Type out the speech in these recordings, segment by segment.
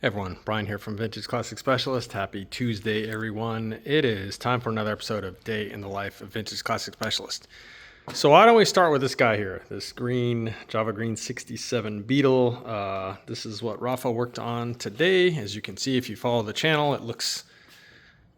Everyone, Brian here from Vintage Classic Specialist. Happy Tuesday, everyone. It is time for another episode of Day in the Life of Vintage Classic Specialist. So why don't we start with this guy here, this green, Java Green 67 Beetle. This is what Rafa worked on today. As you can see, if you follow the channel, it looks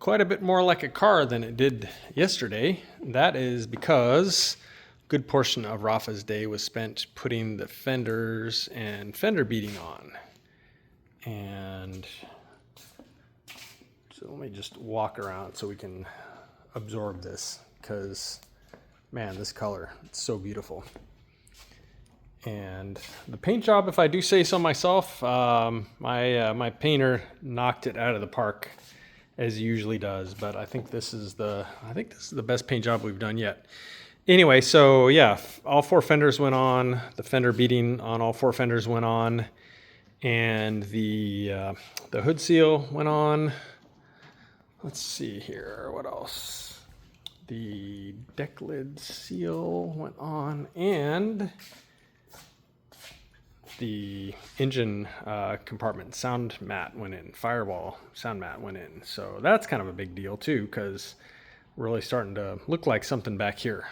quite a bit more like a car than it did yesterday. That is because a good portion of Rafa's day was spent putting the fenders and fender beading on. And so let me just walk around so we can absorb this, because man, this color, it's so beautiful. And the paint job, if I do say so myself, my painter knocked it out of the park as he usually does, but I think this is the best paint job we've done yet. Anyway, so yeah, all four fenders went on. The fender beading on all four fenders went on. And the hood seal went on. Let's see here, what else? The decklid seal went on, and the engine compartment sound mat went in. Firewall sound mat went in. So that's kind of a big deal too, because we're really starting to look like something back here.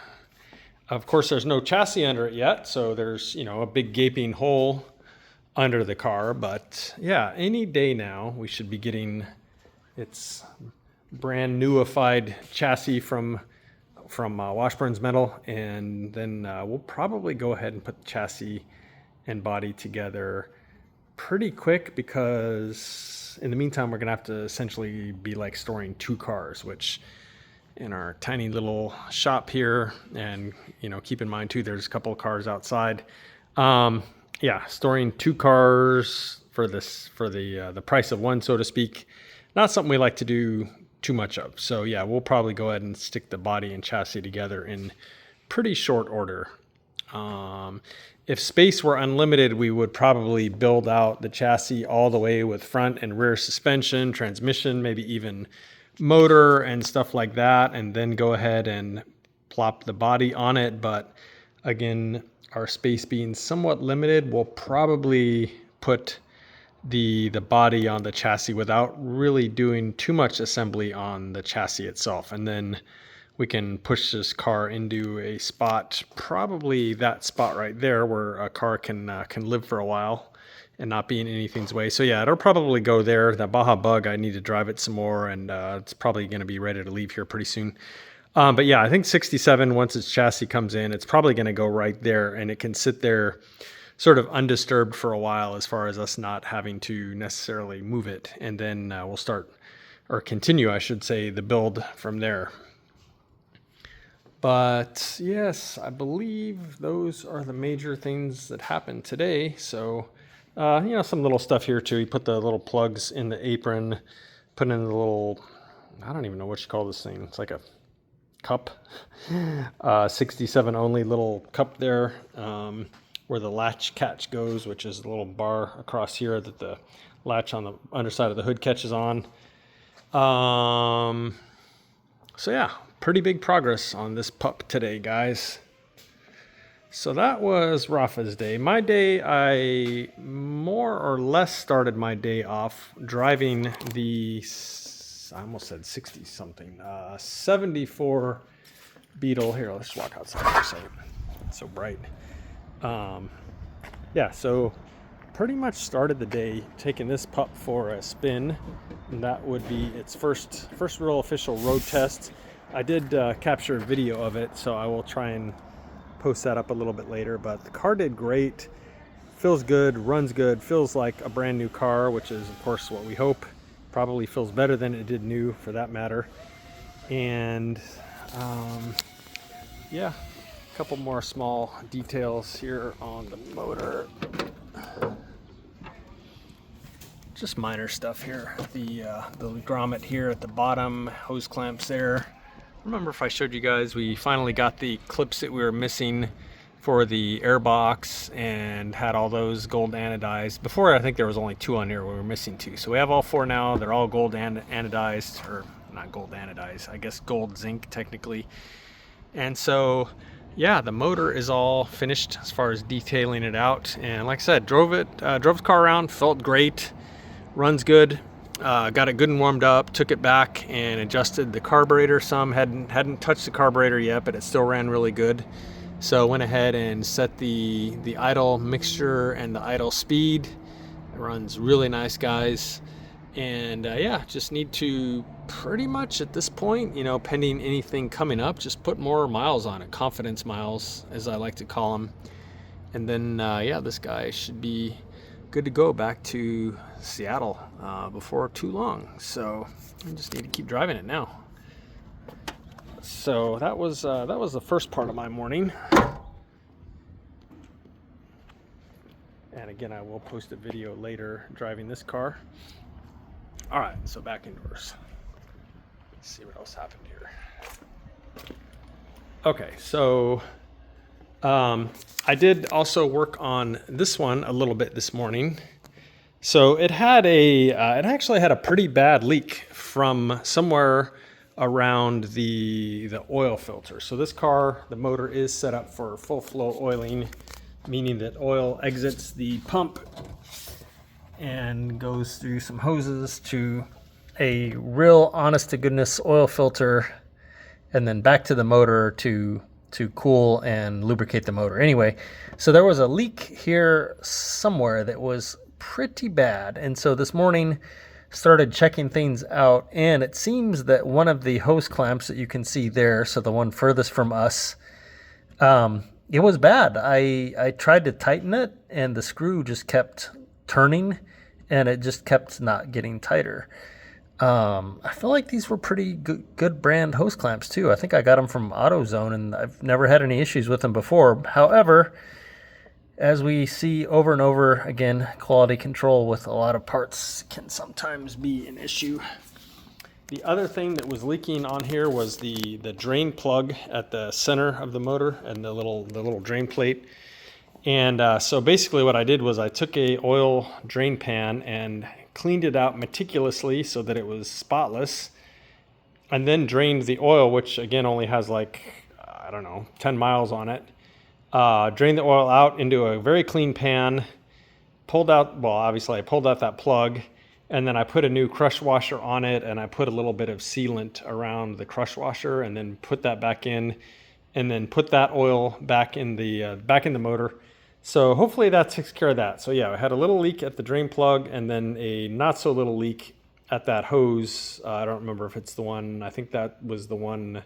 Of course, there's no chassis under it yet, so there's a big gaping hole under the car, but yeah, any day now we should be getting its brand newified chassis from Washburn's Metal, and then we'll probably go ahead and put the chassis and body together pretty quick, because in the meantime we're gonna have to essentially be like storing two cars, which in our tiny little shop here, and keep in mind too, there's a couple of cars outside. Yeah, storing two cars for the price of one, so to speak, not something we like to do too much of. So yeah, we'll probably go ahead and stick the body and chassis together in pretty short order. If space were unlimited, we would probably build out the chassis all the way with front and rear suspension, transmission, maybe even motor and stuff like that, and then go ahead and plop the body on it. But again, our space being somewhat limited, we'll probably put the body on the chassis without really doing too much assembly on the chassis itself. And then we can push this car into a spot, probably that spot right there, where a car can live for a while and not be in anything's way. So yeah, it'll probably go there. The Baja Bug, I need to drive it some more, and it's probably going to be ready to leave here pretty soon. But yeah, I think 67, once its chassis comes in, it's probably going to go right there, and it can sit there sort of undisturbed for a while, as far as us not having to necessarily move it. And then we'll start, or continue, I should say, the build from there. But yes, I believe those are the major things that happened today. So, some little stuff here too. You put the little plugs in the apron, put in the little, I don't even know what you call this thing. It's like a cup, 67 only little cup there, where the latch catch goes, which is the little bar across here that the latch on the underside of the hood catches on. So yeah, pretty big progress on this pup today, guys. So that was Rafa's day. My day, I more or less started my day off driving the, I almost said 60 something, 74 Beetle. Here, let's walk outside for a second. It's so bright. Yeah, so pretty much started the day taking this pup for a spin, and that would be its first real official road test. I did capture a video of it, so I will try and post that up a little bit later, but the car did great. Feels good, runs good, feels like a brand new car, which is of course what we hope. Probably feels better than it did new, for that matter. And yeah, a couple more small details here on the motor. Just minor stuff here. The grommet here at the bottom, hose clamps there. Remember, if I showed you guys, we finally got the clips that we were missing for the airbox and had all those gold anodized. Before, I think there was only two on here, we were missing two. So we have all four now. They're all gold anodized, or not gold anodized, I guess gold zinc technically. And so yeah, the motor is all finished as far as detailing it out. And like I said, drove the car around, felt great. runs good. Got it good and warmed up, took it back and adjusted the carburetor some. Hadn't touched the carburetor yet, but it still ran really good. So went ahead and set the idle mixture and the idle speed. It runs really nice, guys. And yeah, just need to pretty much at this point, you know, pending anything coming up, just put more miles on it, confidence miles, as I like to call them. And then yeah, this guy should be good to go back to Seattle before too long. So I just need to keep driving it now. So that was the first part of my morning. And again, I will post a video later driving this car. All right, so back indoors. Let's see what else happened here. Okay, so I did also work on this one a little bit this morning. So it had it actually had a pretty bad leak from somewhere around the oil filter. So this car, the motor is set up for full flow oiling, meaning that oil exits the pump and goes through some hoses to a real honest to goodness oil filter, and then back to the motor to cool and lubricate the motor. Anyway, so there was a leak here somewhere that was pretty bad. And so this morning started checking things out, and it seems that one of the hose clamps that you can see there, so the one furthest from us, it was bad. I tried to tighten it and the screw just kept turning and it just kept not getting tighter. I feel like these were pretty good brand hose clamps too. I think I got them from AutoZone and I've never had any issues with them before. However, as we see over and over again, quality control with a lot of parts can sometimes be an issue. The other thing that was leaking on here was the drain plug at the center of the motor and the little drain plate. And so basically what I did was I took a oil drain pan and cleaned it out meticulously so that it was spotless, and then drained the oil, which again only has like, I don't know, 10 miles on it. Drained the oil out into a very clean pan, obviously I pulled out that plug, and then I put a new crush washer on it, and I put a little bit of sealant around the crush washer, and then put that back in, and then put that oil back in the motor. So hopefully that takes care of that. So yeah, I had a little leak at the drain plug, and then a not so little leak at that hose. I don't remember if it's the one, I think that was the one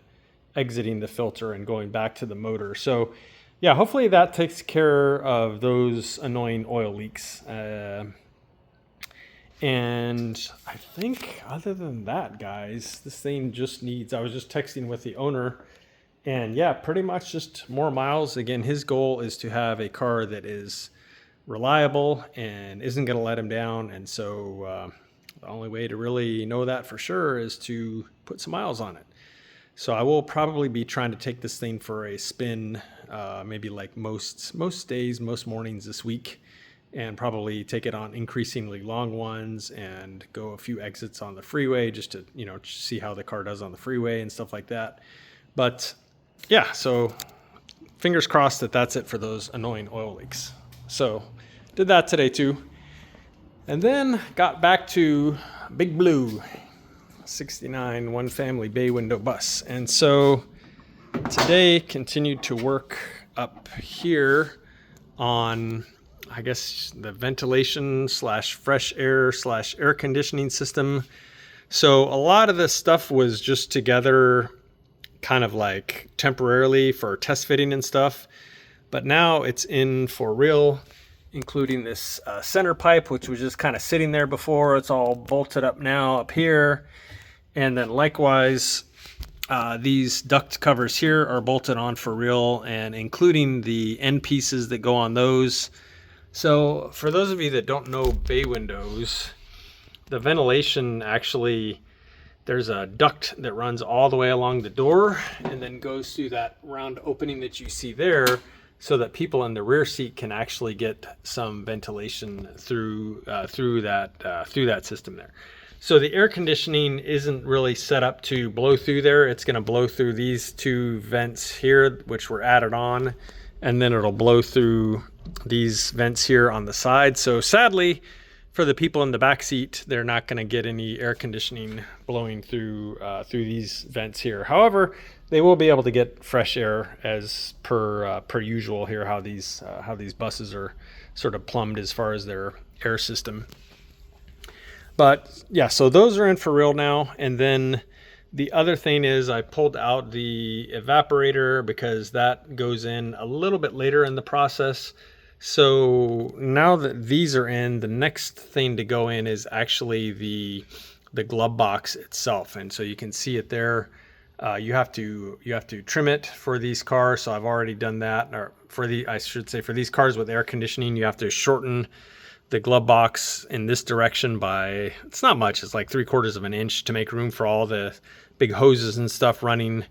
exiting the filter and going back to the motor. So yeah, hopefully that takes care of those annoying oil leaks. And I think other than that, guys, this thing just needs, I was just texting with the owner, and yeah, pretty much just more miles. Again, his goal is to have a car that is reliable and isn't going to let him down. And so the only way to really know that for sure is to put some miles on it. So I will probably be trying to take this thing for a spin, maybe like most days, most mornings this week, and probably take it on increasingly long ones and go a few exits on the freeway just to, you know, see how the car does on the freeway and stuff like that. But yeah, so fingers crossed that that's it for those annoying oil leaks. So did that today too. And then got back to Big Blue 69 one family bay window bus. And so today continued to work up here on, I guess, the ventilation / fresh air / air conditioning system. So a lot of this stuff was just together kind of like temporarily for test fitting and stuff, but now it's in for real, including this center pipe, which was just kind of sitting there before. It's all bolted up now up here. And then likewise, these duct covers here are bolted on for real, and including the end pieces that go on those. So for those of you that don't know bay windows, the ventilation actually, there's a duct that runs all the way along the door and then goes through that round opening that you see there, so that people in the rear seat can actually get some ventilation through that system there. So the air conditioning isn't really set up to blow through there. It's going to blow through these two vents here, which were added on, and then it'll blow through these vents here on the side. So sadly, for the people in the back seat, they're not going to get any air conditioning blowing through these vents here. However, they will be able to get fresh air as per usual here. How these buses are sort of plumbed as far as their air system. But yeah, so those are in for real now. And then the other thing is I pulled out the evaporator because that goes in a little bit later in the process. So now that these are in, the next thing to go in is actually the glove box itself. And so you can see it there. You have to trim it for these cars. So I've already done that. Or for these cars with air conditioning, you have to shorten the glove box in this direction by, it's not much, it's like 3/4 of an inch to make room for all the big hoses and stuff running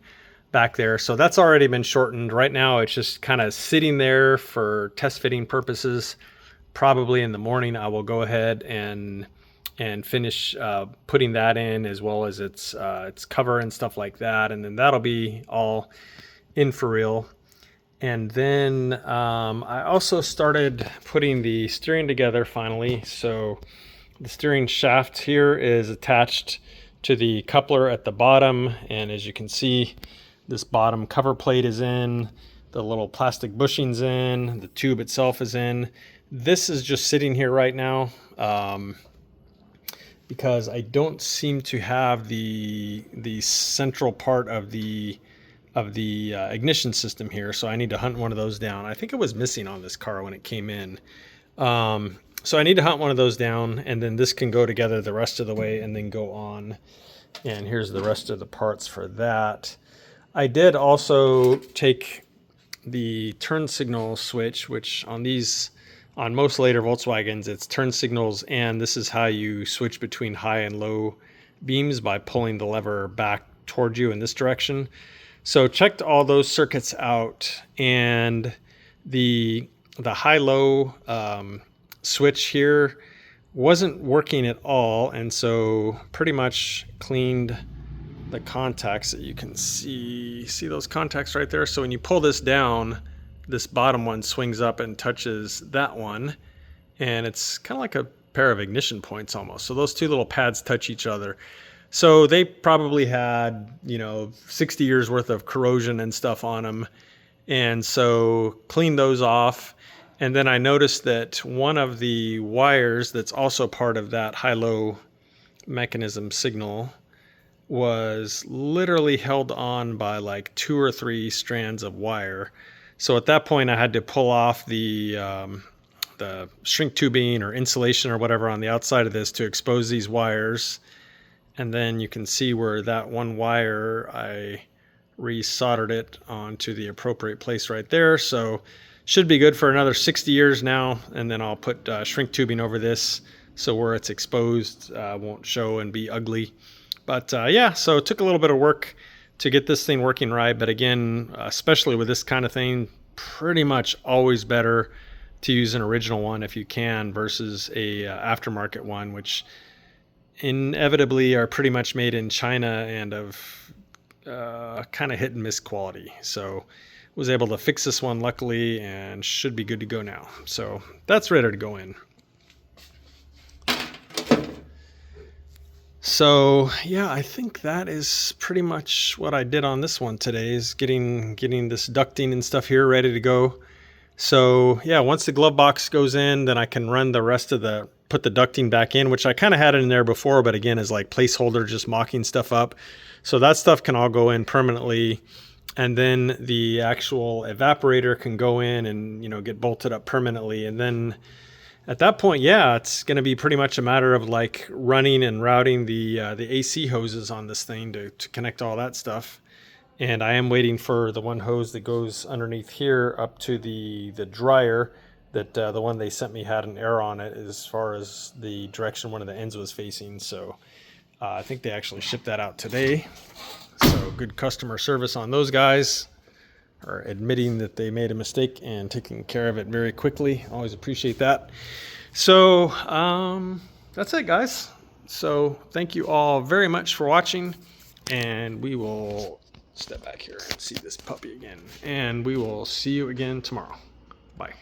back there. So that's already been shortened. Right now it's just kind of sitting there for test fitting purposes. Probably in the morning I will go ahead and finish putting that in, as well as its cover and stuff like that, and then that'll be all in for real. And then I also started putting the steering together finally. So the steering shaft here is attached to the coupler at the bottom, and as you can see, this bottom cover plate is in, the little plastic bushing's in, the tube itself is in. This is just sitting here right now because I don't seem to have the central part of the ignition system here, so I need to hunt one of those down. I think it was missing on this car when it came in. So I need to hunt one of those down, and then this can go together the rest of the way and then go on. And here's the rest of the parts for that. I did also take the turn signal switch, which on most later Volkswagens, it's turn signals, and this is how you switch between high and low beams by pulling the lever back toward you in this direction. So checked all those circuits out, and the high-low switch here wasn't working at all, and so pretty much cleaned the contacts that you can see those contacts right there. So when you pull this down, this bottom one swings up and touches that one, and it's kind of like a pair of ignition points almost. So those two little pads touch each other. So they probably had, 60 years worth of corrosion and stuff on them. And so cleaned those off. And then I noticed that one of the wires that's also part of that high-low mechanism signal was literally held on by like 2 or 3 strands of wire. So at that point I had to pull off the shrink tubing or insulation or whatever on the outside of this to expose these wires. And then you can see where that one wire, I resoldered it onto the appropriate place right there. So should be good for another 60 years now. And then I'll put shrink tubing over this, so where it's exposed won't show and be ugly. But yeah, so it took a little bit of work to get this thing working right. But again, especially with this kind of thing, pretty much always better to use an original one if you can versus a aftermarket one, which inevitably are pretty much made in China and of kind of hit and miss quality. So was able to fix this one luckily and should be good to go now. So that's ready to go in. So yeah, I think that is pretty much what I did on this one today, is getting this ducting and stuff here ready to go. So yeah, once the glove box goes in, then I can run the rest of put the ducting back in, which I kind of had in there before, but again, is like placeholder, just mocking stuff up. So that stuff can all go in permanently. And then the actual evaporator can go in and, get bolted up permanently. And then at that point, yeah, it's going to be pretty much a matter of like running and routing the AC hoses on this thing to connect all that stuff. And I am waiting for the one hose that goes underneath here up to the dryer, that the one they sent me had an error on it as far as the direction one of the ends was facing. So I think they actually shipped that out today. So good customer service on those guys, or admitting that they made a mistake and taking care of it very quickly. Always appreciate that. So that's it, guys. So thank you all very much for watching, and we will step back here and see this puppy again, and we will see you again tomorrow. Bye.